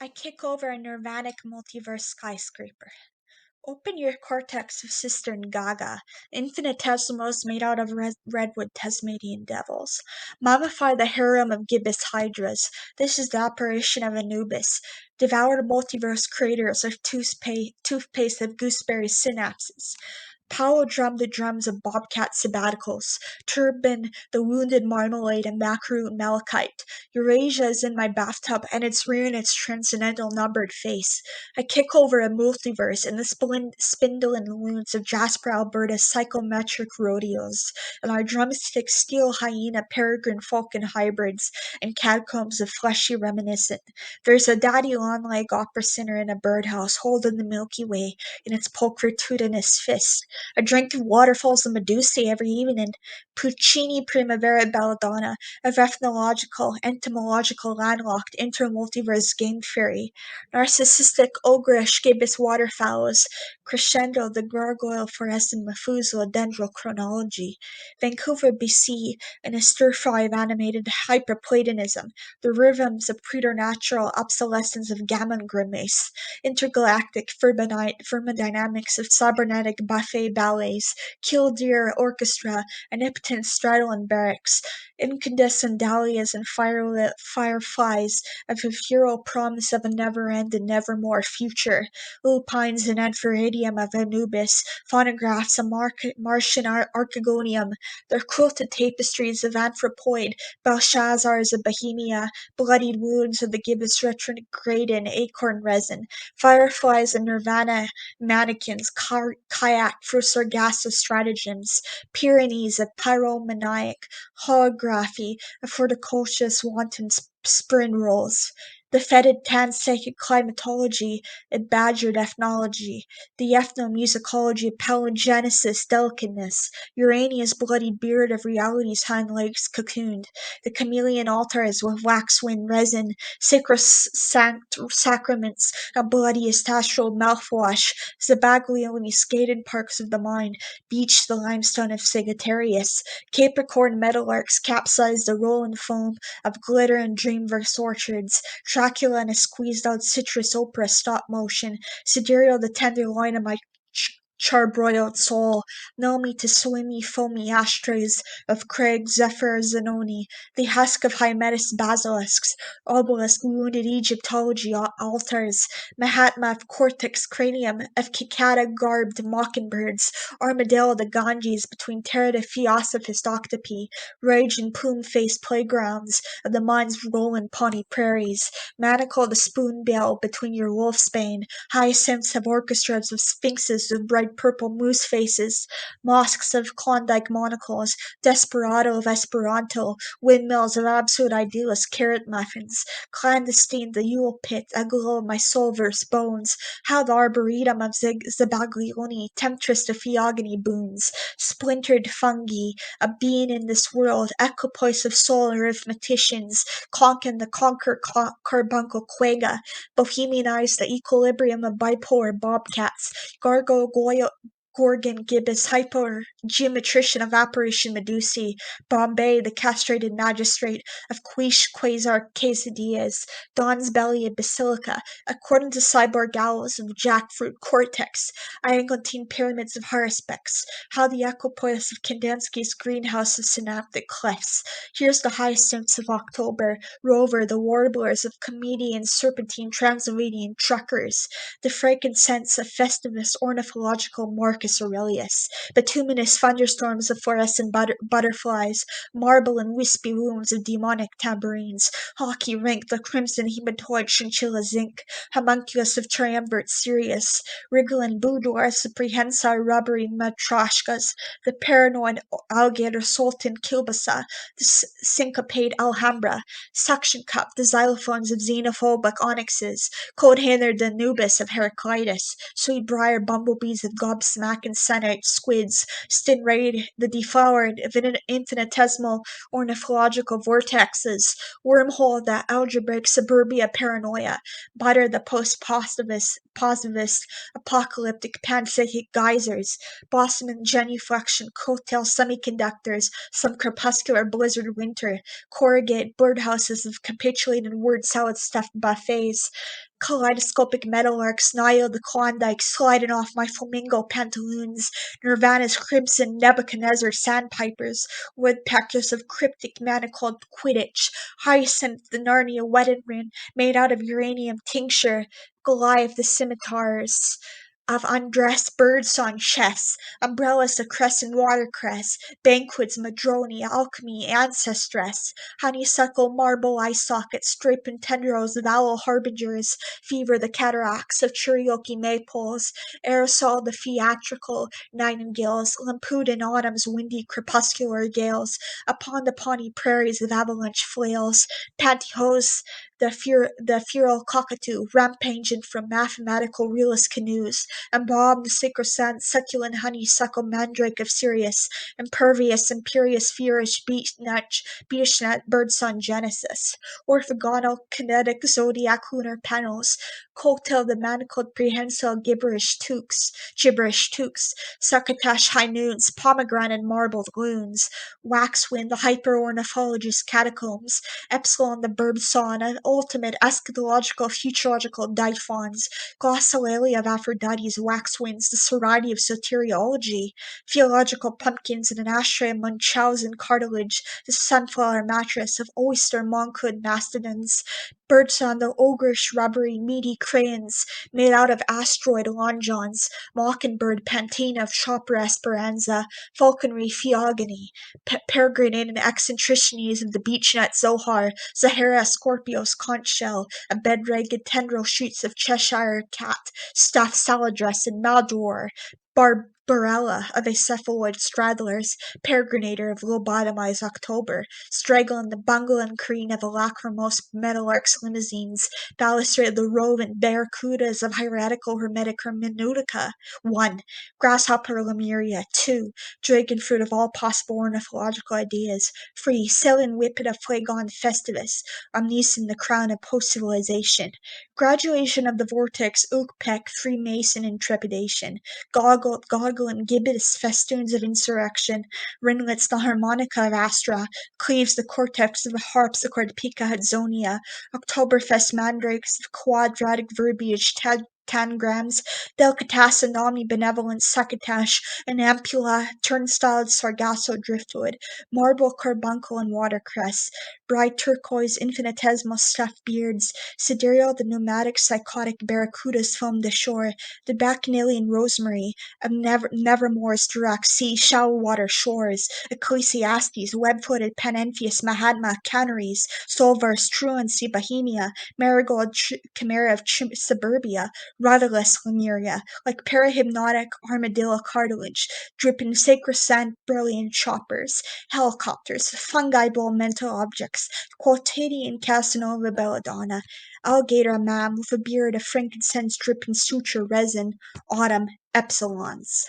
I kick over a Nirvanic multiverse skyscraper. Open your cortex of Sister Gaga, infinitesimals made out of redwood Tasmanian devils. Mummify the harem of gibbous hydras. This is the apparition of Anubis. Devour multiverse craters of toothpaste of gooseberry synapses. Powell drummed the drums of bobcat sabbaticals, turban the wounded marmalade and macaroon malachite. Eurasia is in my bathtub, and its rear in its transcendental numbered face. I kick over a multiverse in the spindle and loons of Jasper, Alberta's psychometric rodeos, and our drumsticks steel hyena peregrine falcon hybrids and catacombs of fleshy reminiscent. There's a daddy long-leg opera singer in a birdhouse holding the Milky Way in its pulchritudinous fist. I drink of waterfalls of Medusa every evening. Puccini Primavera Belladonna, of ethnological, entomological, landlocked, intermultiverse game theory. Narcissistic, ogreish gibbous waterfowls. Crescendo, the gargoyle fluorescent Methuselah dendrochronology. Vancouver, BC, in a stir-fry of animated hyperplatonism. The rhythms of preternatural obsolescence of gammon grimace. Intergalactic thermodynamics of cybernetic buffet ballets. Killdeer orchestra, and impotent straddle and barracks. Incandescent dahlias and firelit fireflies of a hero promise of a never-ending, nevermore future. Lupines and antheridium of Anubis, phonographs of Martian archegonium, their quilted tapestries of anthropoid, Belshazzars of Bohemia, bloodied wounds of the gibbous retrograded acorn resin, fireflies and nirvana mannequins, kayak through sargasso stratagems, Pyrenees of pyromaniac holography of horticulturous wanton spring rolls, the fetid pan-psychic climatology and badgered ethnology, the ethnomusicology of palingenesis delicateness, Urania's bloodied beard of reality's hind legs cocooned, the chameleon altars with waxwind resin, sacraments of bloodiest astral mouthwash, Zabaglione skated parks of the mind, beach the limestone of Sagittarius, Capricorn meadowlarks capsized the rolling foam of glitter and dreamverse orchards, Dracula and a squeezed-out citrus opera stop-motion, Sidereal the tenderloin of my charbroiled soul, know me to swimmy, foamy ashtrays of Craig, Zephyr, Zanoni, the husk of Hymettus basilisks, obelisk wounded Egyptology altars, Mahatma of cortex cranium of cicada-garbed mockingbirds, armadillo the Ganges between Terra de Theosophist octopi, rage and plume-faced playgrounds of the mind's rolling pawnee prairies, manacle the spoonbill between your wolfsbane, hyacinths of orchestras of sphinxes with bright purple moose faces, mosques of Klondike monocles, desperado of Esperanto, windmills of absolute idealist carrot muffins, clandestine the Yule pit, aglow of my soul verse bones, how the arboretum of Zabaglione, temptress of theogony boons, splintered fungi, a being in this world, equipoise of soul arithmeticians, conking the conquer carbuncle quega, bohemianize the equilibrium of bipolar bobcats, Gorgon gibbous hypergeometrician of apparition Medusae, Bombay the castrated magistrate of quiche quasar quesadillas, Don's belly of basilica, according to cyborg owls of jackfruit cortex, Iangotine pyramids of haruspex, how the equipoise of Kandinsky's greenhouse of synaptic clefts. Here's the hyacinths of October, Rover the warblers of comedian serpentine Transylvanian truckers, the frankincense of Festivus ornithological Marcus Aurelius, bituminous thunderstorms of fluorescent butterflies, marble and wispy wounds of demonic tambourines, hockey rink the crimson hematoid chinchilla zinc, homunculus of triumvirate Sirius, wriggling boudoirs of prehensile rubbery matryoshkas, the paranoid alligator sultan kielbasa, the syncopate Alhambra, suction cup the xylophones of xenophobic onyxes, cold-handed Anubis of Heraclitus, sweet-briar bumblebees of gobsmacking Senate squids, stingray the deflowered of infinitesimal ornithological vortexes, wormhole the algebraic suburbia paranoia, butter the post-positivist apocalyptic panpsychic geysers, blossom and genuflection coattail semiconductors, some crepuscular blizzard winter, corrugate birdhouses of capitulated word salad stuffed buffets, Kaleidoscopic meadowlarks Nile the Klondike sliding off my flamingo pantaloons, Nirvana's crimson Nebuchadnezzar sandpipers, woodpeckers of cryptic manacled Quidditch, Hyacinth the Narnia wedding ring made out of uranium tincture, Goliath the scimitars of undressed birdsong chess, umbrellas of crescent watercress, banquets, madrone, alchemy, ancestress, honeysuckle, marble eye sockets, draping tendrils of owl harbingers, fever the cataracts of cherokee maples, aerosol the theatrical nightingales, lampoon in autumn's windy crepuscular gales, upon the pawnee prairies of avalanche flails, pantyhose the feral cockatoo, rampaging from mathematical realist canoes, embalmed the sacrosanct succulent honeysuckle mandrake of Sirius, impervious, imperious, furious, beechnet, birdsong genesis, orthogonal, kinetic, zodiac, lunar panels, cocktail the manacled prehensile gibberish toques, succotash high noons, pomegranate marbled loons, waxwind the hyper-ornithologist catacombs, epsilon the bird-sawn, ultimate eschatological futurological diphons, glossolalia of Aphrodite's waxwinds, the sorority of soteriology, theological pumpkins in an ashtray of Munchausen cartilage, the sunflower mattress of oyster monkhood mastodons, birds on the ogreish rubbery meaty crayons made out of asteroid longjons, mockingbird pantina of shopper esperanza, falconry theogony, peregrinating eccentricities of the beechnet zohar, Zahara Scorpio's conch shell, a bed-ragged tendril shoots of Cheshire cat, stuffed salad dress and Maldor, Barbarella of acephaloid straddlers, peregrinator of lobotomized October, straggling the bungle and cream of a lachrymose meadowlark's limousines, balustrade the rovent barracudas of hieratical hermetic hermeneutica. 1. Grasshopper lemuria. 2. Dragon fruit of all possible ornithological ideas. 3. Saline whippet of Phlegon festivus, omniscient the crown of post-civilization. Graduation of the vortex, Ookpek, Freemason in trepidation. Goggle and gibbous festoons of insurrection, ringlets the harmonica of Astra, cleaves the cortex of the harpsichord Pica Hudsonia, Oktoberfest mandrakes of quadratic verbiage, tangrams, delicatessen omnibenevolent succotash, an ampula, turnstiled sargasso driftwood, marble carbuncle and watercress, bright turquoise infinitesimal stuffed beards, sidereal the nomadic psychotic barracudas foamed ashore, the bacchanalian rosemary of Nevermore's direct sea shallow water shores, Ecclesiastes, web-footed Panentheus Mahatma Canaries, Solverse truancy Bohemia, marigold chimera of suburbia, rudderless Lemuria, like parahypnotic armadillo cartilage, dripping sacrosanct brilliant choppers, helicopters, fungi-bowl mental objects, quotidian Casanova belladonna, alligator man with a beard of frankincense dripping suture resin, autumn epsilons.